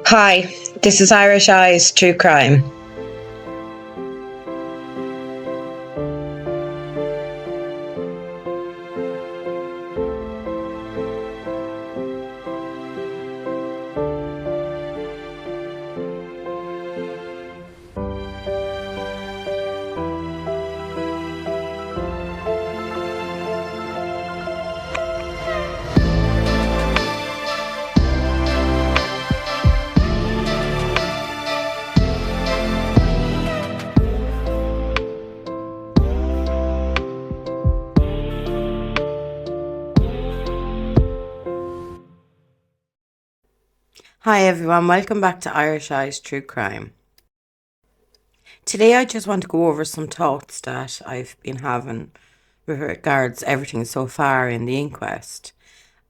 Hi, this is Irish Eyes True Crime. Hi everyone, welcome back to Irish Eyes True Crime. Today I just want to go over some thoughts that I've been having with regards everything so far in the inquest.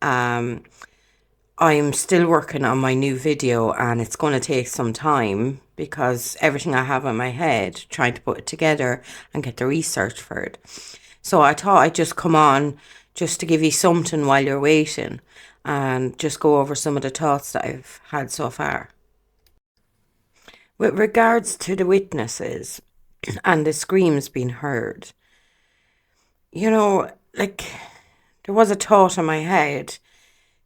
I'm still working on my new video and it's going to take some time because everything I have in my head, trying to put it together and get the research for it. So I thought I'd just come on just to give you something while you're waiting and just go over some of the thoughts that I've had so far. With regards to the witnesses and the screams being heard, there was a thought in my head.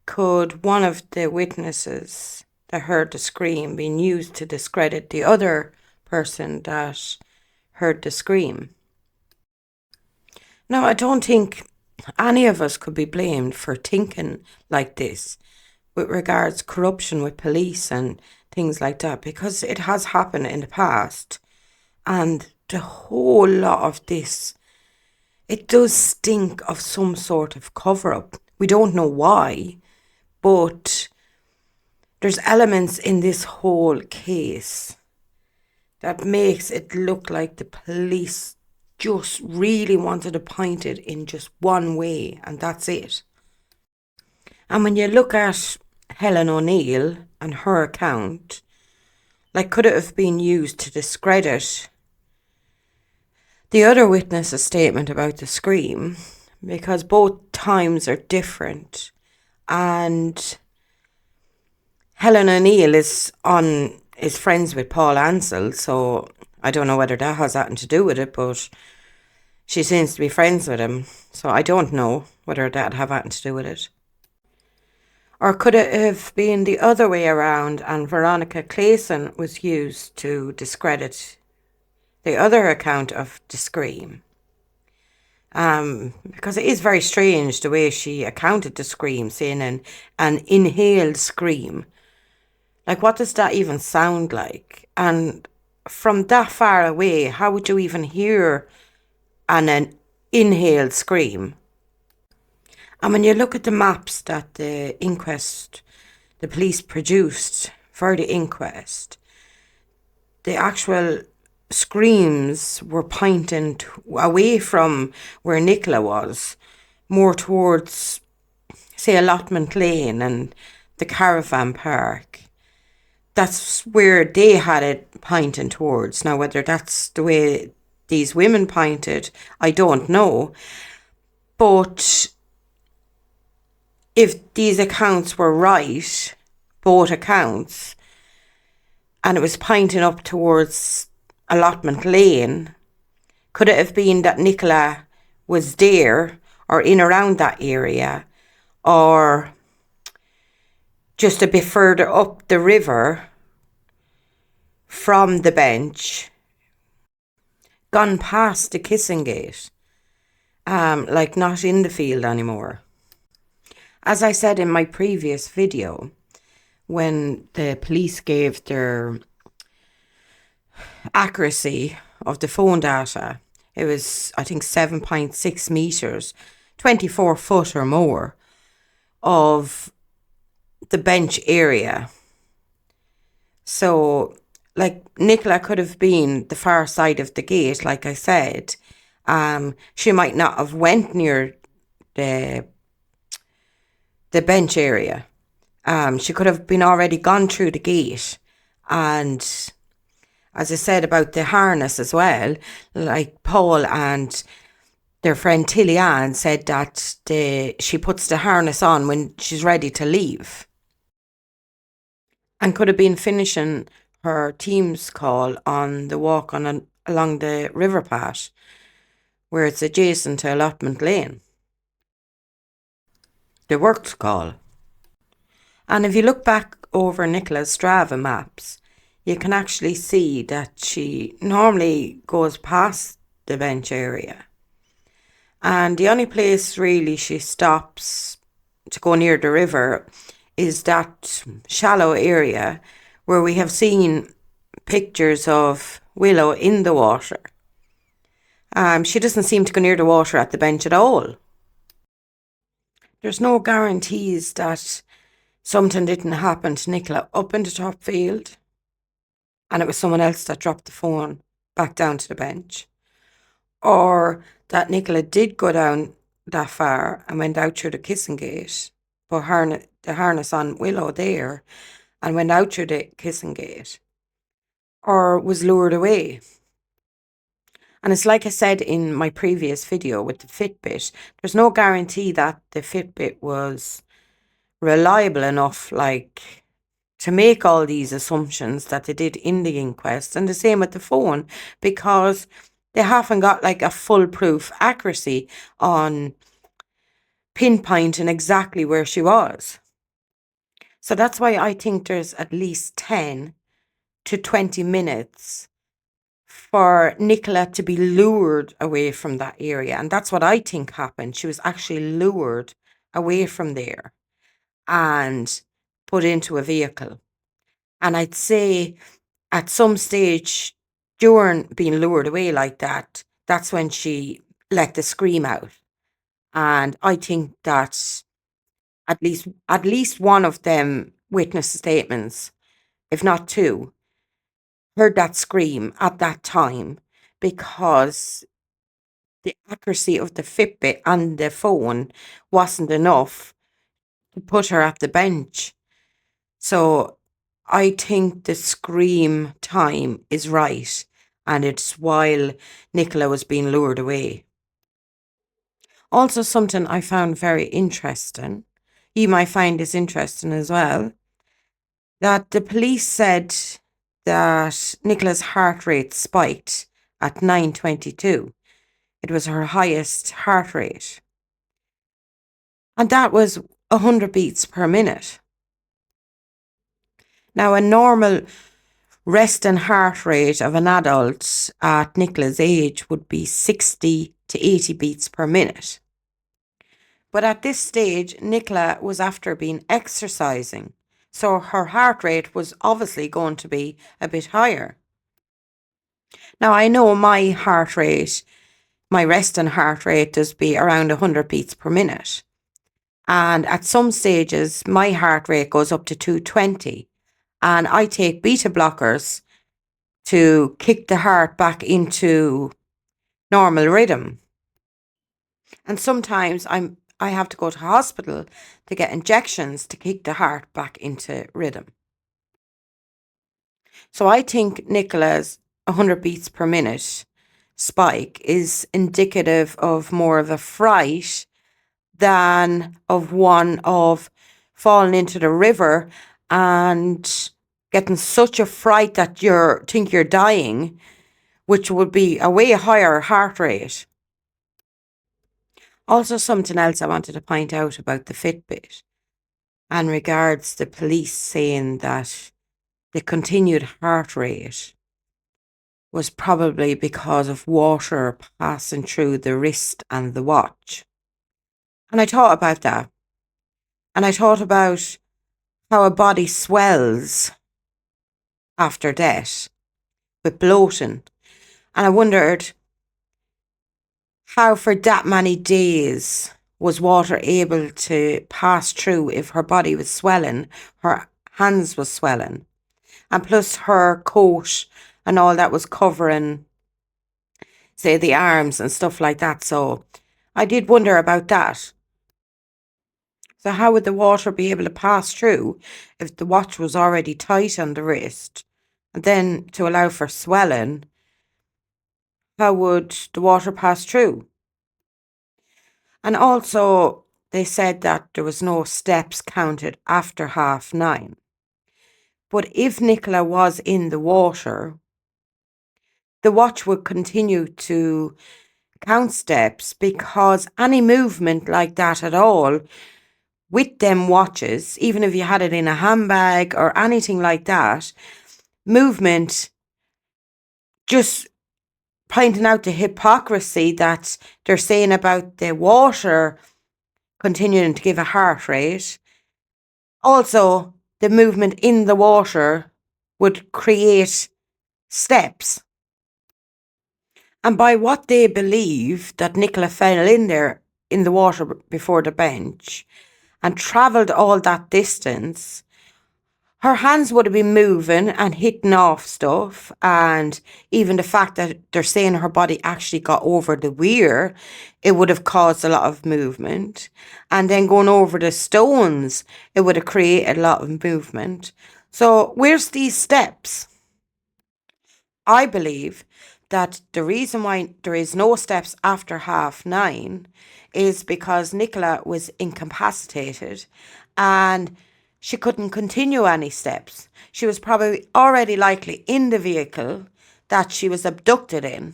Could one of the witnesses that heard the scream being used to discredit the other person that heard the scream? Now, I don't think any of us could be blamed for thinking like this with regards corruption with police and things like that, because it has happened in the past. And the whole lot of this, it does stink of some sort of cover-up. We don't know why, but there's elements in this whole case that makes it look like the police just really wanted to point it in just one way, and that's it. And when you look at Helen O'Neill and her account, could it have been used to discredit the other witness's statement about the scream? Because both times are different, and Helen O'Neill is friends with Paul Ansell, so I don't know whether that has anything to do with it, but she seems to be friends with him, so I don't know whether that have anything to do with it. Or could it have been the other way around and Veronica Clayson was used to discredit the other account of the scream? Because it is very strange the way she accounted the scream, saying an inhaled scream. Like, what does that even sound like? And from that far away, how would you even hear an inhaled scream? And when you look at the maps that the police produced for the inquest, the actual screams were pointing away from where Nicola was, more towards, say, Allotment Lane and the caravan park. That's where they had it pointing towards. Now, whether that's the way these women pointed, I don't know. But if these accounts were right, both accounts, and it was pointing up towards Allotment Lane, could it have been that Nicola was there or in around that area, or just a bit further up the river from the bench, gone past the kissing gate, not in the field anymore? As I said in my previous video, when the police gave their accuracy of the phone data, it was, I think, 7.6 meters, 24 foot or more of the bench area. So, Nicola could have been the far side of the gate, like I said. She might not have went near the bench area. She could have been already gone through the gate. And as I said about the harness as well, like Paul and their friend Tilly Ann said that she puts the harness on when she's ready to leave. and could have been finishing her Teams call on the walk along the river path, where it's adjacent to Allotment Lane. The works call. And if you look back over Nicola's Strava maps, you can actually see that she normally goes past the bench area. And the only place really she stops to go near the river is that shallow area where we have seen pictures of Willow in the water. She doesn't seem to go near the water at the bench at all. There's no guarantees that something didn't happen to Nicola up in the top field and it was someone else that dropped the phone back down to the bench, or that Nicola did go down that far and went out through the kissing gate, put the harness on Willow there and went out through the kissing gate, or was lured away. And it's like I said in my previous video with the Fitbit, there's no guarantee that the Fitbit was reliable enough, like, to make all these assumptions that they did in the inquest. And the same with the phone, because they haven't got like a foolproof accuracy on pinpointing exactly where she was. So that's why I think there's at least 10 to 20 minutes for Nicola to be lured away from that area. And that's what I think happened. She was actually lured away from there and put into a vehicle. And I'd say at some stage during being lured away like that, that's when she let the scream out. And I think that at least one of them witness statements, if not two, heard that scream at that time, because the accuracy of the Fitbit and the phone wasn't enough to put her at the bench. So I think the scream time is right, and it's while Nicola was being lured away. Also, something I found very interesting, you might find this interesting as well, that the police said that Nicola's heart rate spiked at 9:22. It was her highest heart rate. And that was 100 beats per minute. Now, a normal resting heart rate of an adult at Nicola's age would be 60 to 80 beats per minute. But at this stage, Nicola was after being exercising, so her heart rate was obviously going to be a bit higher. Now, I know my heart rate, my resting heart rate does be around 100 beats per minute. And at some stages, my heart rate goes up to 220. And I take beta blockers to kick the heart back into normal rhythm. And sometimes I have to go to hospital to get injections to kick the heart back into rhythm. So I think Nicola's 100 beats per minute spike is indicative of more of a fright than of one of falling into the river and getting such a fright that you think you're dying, which would be a way higher heart rate. Also, something else I wanted to point out about the Fitbit, and regards the police saying that the continued heart rate was probably because of water passing through the wrist and the watch. And I thought about that. And I thought about how a body swells after death with bloating. And I wondered how for that many days was water able to pass through if her body was swelling, her hands was swelling, and plus her coat and all that was covering, say, the arms and stuff like that. So I did wonder about that. So how would the water be able to pass through if the watch was already tight on the wrist? And then to allow for swelling, how would the water pass through? And also, they said that there was no steps counted after 9:30. But if Nicola was in the water, the watch would continue to count steps, because any movement like that at all with them watches, even if you had it in a handbag or anything like that, movement, just pointing out the hypocrisy that they're saying about the water continuing to give a heart rate. Also, the movement in the water would create steps. And by what they believe, that Nicola fell in there in the water before the bench and travelled all that distance, her hands would have been moving and hitting off stuff. And even the fact that they're saying her body actually got over the weir, it would have caused a lot of movement. And then going over the stones, it would have created a lot of movement. So where's these steps? I believe that the reason why there is no steps after 9:30 is because Nicola was incapacitated and she couldn't continue any steps. She was probably already likely in the vehicle that she was abducted in.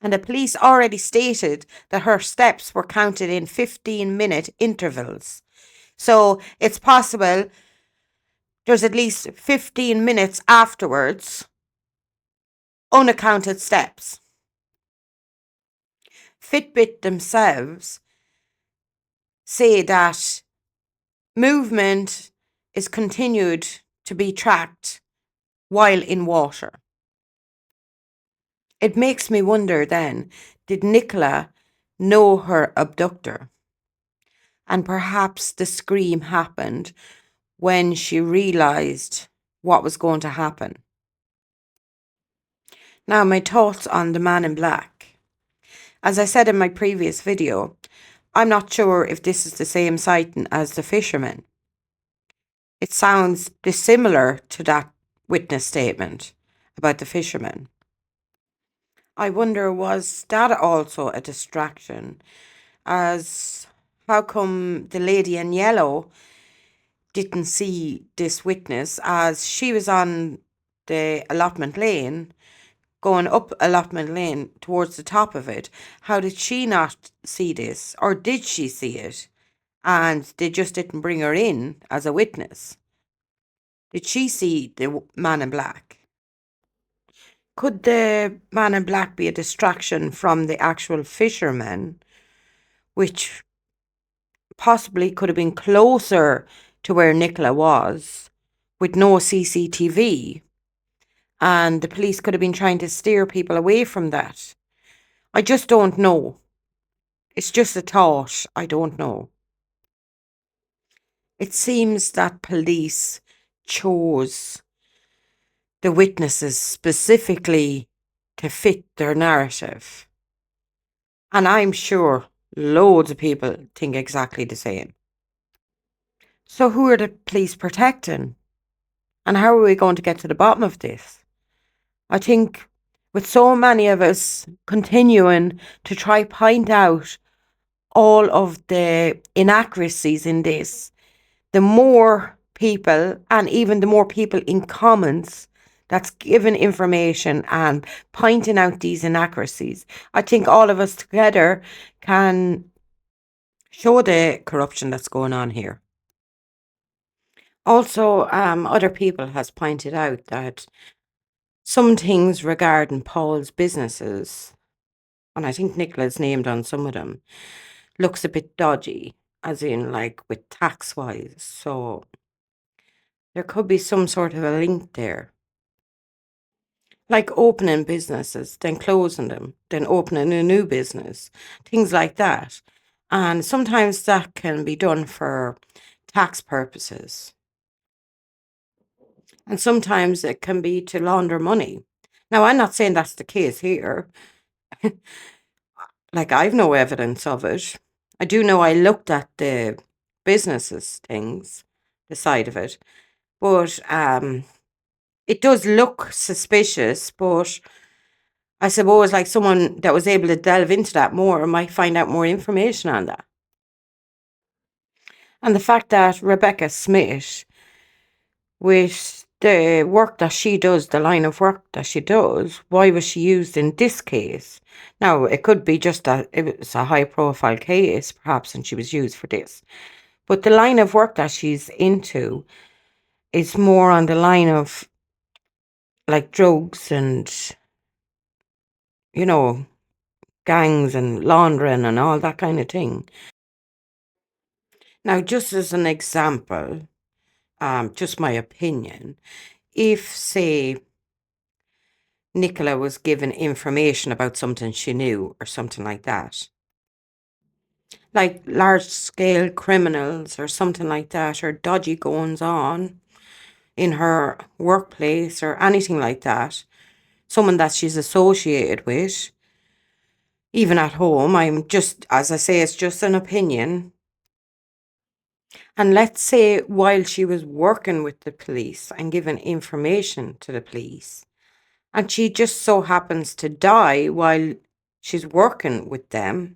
And the police already stated that her steps were counted in 15-minute intervals. So it's possible there's at least 15 minutes afterwards unaccounted steps. Fitbit themselves say that movement is continued to be tracked while in water. It makes me wonder then, did Nicola know her abductor? And perhaps the scream happened when she realised what was going to happen. Now, my thoughts on the man in black. As I said in my previous video, I'm not sure if this is the same sighting as the fisherman. It sounds dissimilar to that witness statement about the fisherman. I wonder, was that also a distraction? As how come the lady in yellow didn't see this witness, as she was on the allotment lane, going up allotment lane towards the top of it? How did she not see this? Or did she see it and they just didn't bring her in as a witness? Did she see the man in black? Could the man in black be a distraction from the actual fisherman, which possibly could have been closer to where Nicola was with no CCTV? And the police could have been trying to steer people away from that. I just don't know. It's just a thought. I don't know. It seems that police chose the witnesses specifically to fit their narrative. And I'm sure loads of people think exactly the same. So who are the police protecting? And how are we going to get to the bottom of this? I think with so many of us continuing to try point out all of the inaccuracies in this, the more people, and even the more people in comments that's given information and pointing out these inaccuracies, I think all of us together can show the corruption that's going on here. Also, other people has pointed out that some things regarding Paul's businesses, and I think Nicola's named on some of them, looks a bit dodgy, as in like with tax-wise. So there could be some sort of a link there. Like opening businesses, then closing them, then opening a new business, things like that. And sometimes that can be done for tax purposes. And sometimes it can be to launder money. Now, I'm not saying that's the case here. Like, I've no evidence of it. I do know I looked at the businesses things, the side of it. But it does look suspicious, but I suppose like someone that was able to delve into that more might find out more information on that. And the fact that Rebecca Smith with the work that she does, the line of work that she does, why was she used in this case? Now, it could be just that it was a high profile case, perhaps, and she was used for this. But the line of work that she's into is more on the line of like drugs and, you know, gangs and laundering and all that kind of thing. Now, just as an example, just my opinion, if, say, Nicola was given information about something she knew or something like that, like large-scale criminals or something like that, or dodgy goings on in her workplace or anything like that, someone that she's associated with, even at home, I'm just, as I say, it's just an opinion. And let's say while she was working with the police and giving information to the police, and she just so happens to die while she's working with them,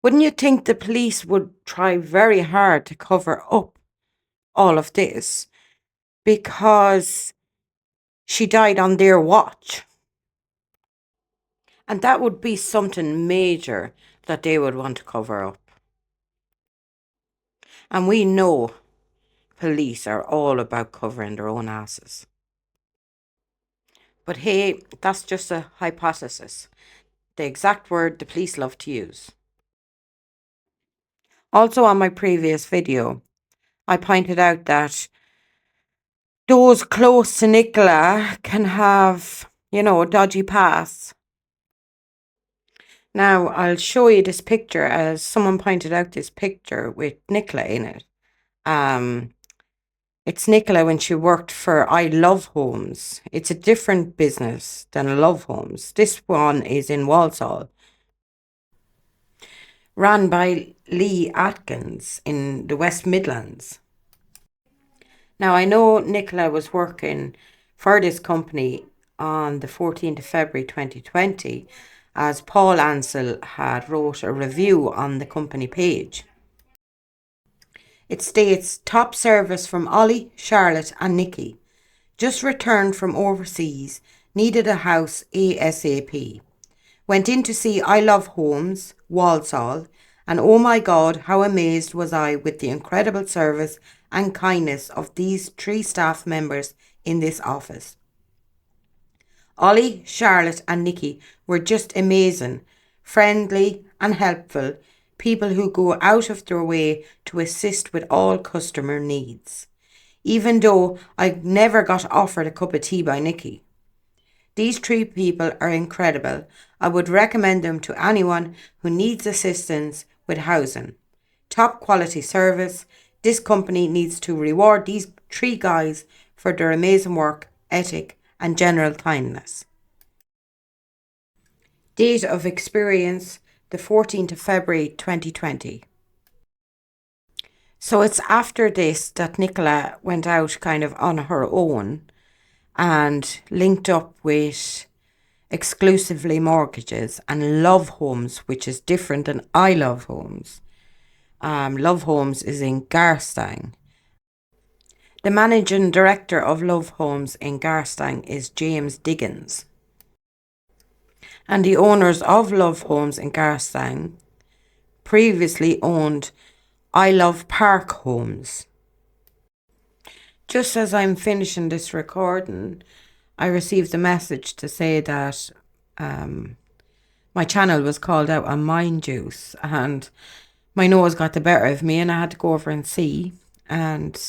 wouldn't you think the police would try very hard to cover up all of this because she died on their watch? And that would be something major that they would want to cover up. And we know police are all about covering their own asses. But hey, that's just a hypothesis, the exact word the police love to use. Also, on my previous video, I pointed out that those close to Nicola can have, dodgy pasts. Now, I'll show you this picture, as someone pointed out this picture with Nicola in it. It's Nicola when she worked for I Love Homes. It's a different business than Love Homes. This one is in Walsall, ran by Lee Atkins in the West Midlands. Now, I know Nicola was working for this company on the 14th of February 2020, as Paul Ansell had wrote a review on the company page. It states, top service from Ollie, Charlotte and Nikki. Just returned from overseas, needed a house ASAP. Went in to see I Love Homes, Walsall, and oh my God, how amazed was I with the incredible service and kindness of these 3 staff members in this office. Ollie, Charlotte and Nikki were just amazing, friendly and helpful, people who go out of their way to assist with all customer needs. Even though I never got offered a cup of tea by Nikki. These 3 people are incredible. I would recommend them to anyone who needs assistance with housing. Top quality service. This company needs to reward these 3 guys for their amazing work, ethic and general kindness. Date of experience, the 14th of February 2020. So it's after this that Nicola went out kind of on her own and linked up with Exclusively Mortgages and Love Homes, which is different than I Love Homes. Love Homes is in Garstang. The managing director of Love Homes in Garstang is James Diggins. And the owners of Love Homes in Garstang previously owned I Love Park Homes. Just as I'm finishing this recording, I received a message to say that my channel was called out on Mind Juice, and my nose got the better of me and I had to go over and see. And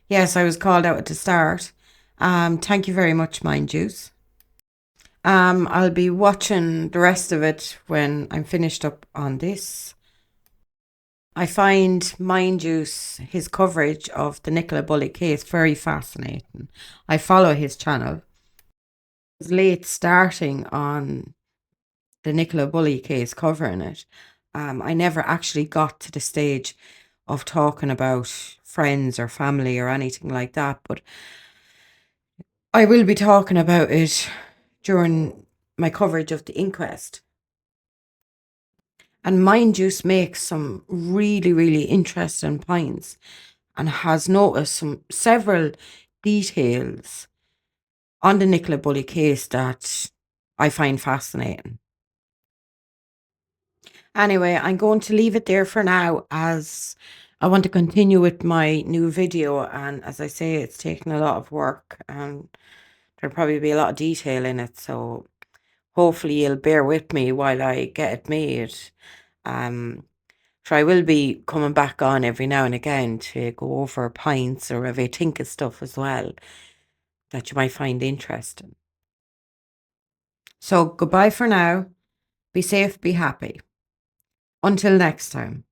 yes, I was called out at the start. Thank you very much, Mind Juice. I'll be watching the rest of it when I'm finished up on this. I find Mind Juice, his coverage of the Nicola Bulley case, very fascinating. I follow his channel. I was late starting on the Nicola Bulley case, covering it. I never actually got to the stage of talking about friends or family or anything like that, but I will be talking about it during my coverage of the inquest. And Mind Juice makes some really, really interesting points and has noticed several details on the Nicola Bulley case that I find fascinating. Anyway, I'm going to leave it there for now, as I want to continue with my new video, and as I say, it's taken a lot of work and there'll probably be a lot of detail in it, so hopefully you'll bear with me while I get it made. So I will be coming back on every now and again to go over points or if I think of stuff as well that you might find interesting. So goodbye for now. Be safe, be happy. Until next time.